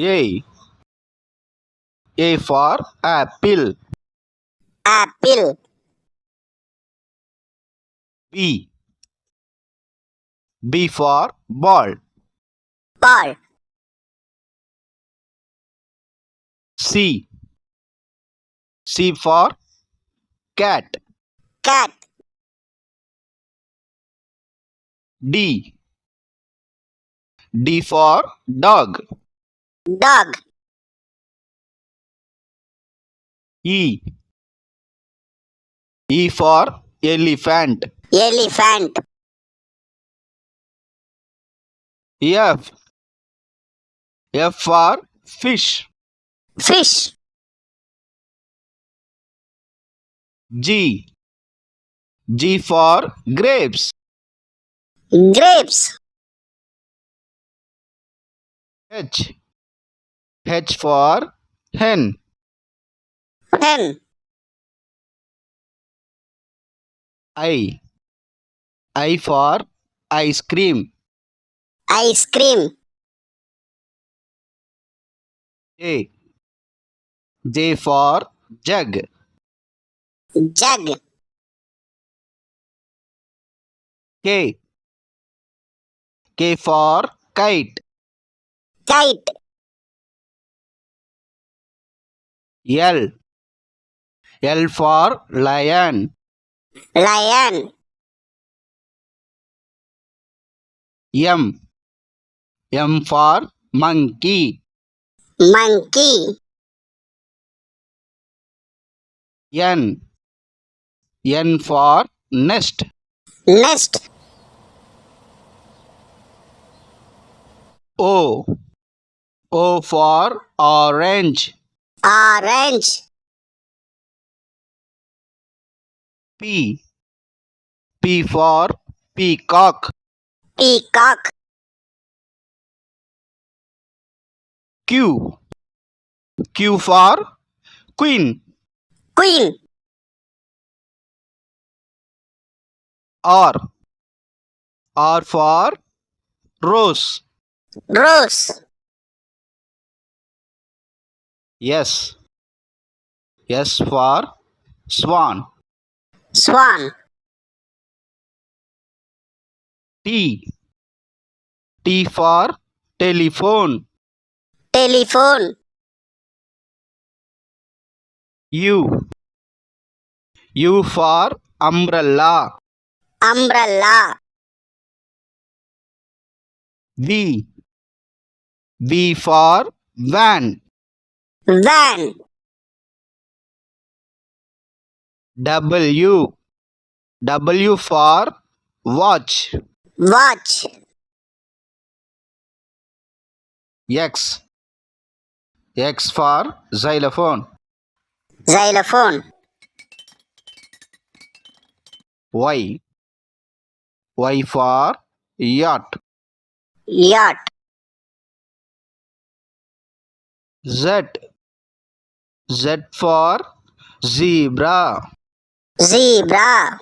A. A for apple. Apple. B. B for ball. Ball. C. C for cat. Cat. D. D for dog. Dog. E. E for elephant. Elephant. F. F for fish. Fish. G. G for grapes. Grapes. H. H for hen. Hen. I. I for ice cream. Ice cream. J. J for jug. Jug. K. K for kite. Kite. L. L for lion. Lion. M. M for monkey. Monkey. N. N for nest. Nest. O. O for orange. Orange. P. P for peacock. Peacock. Q. Q for queen. Queen. R. R for rose. Rose. S. S for swan. Swan. T. T for telephone. Telephone. U. U for umbrella. Umbrella. V. V for van. Van. W. W for watch. Watch. X. X for xylophone. Xylophone. Y. Y for yacht. Yacht. Z. Z for zebra. Zebra.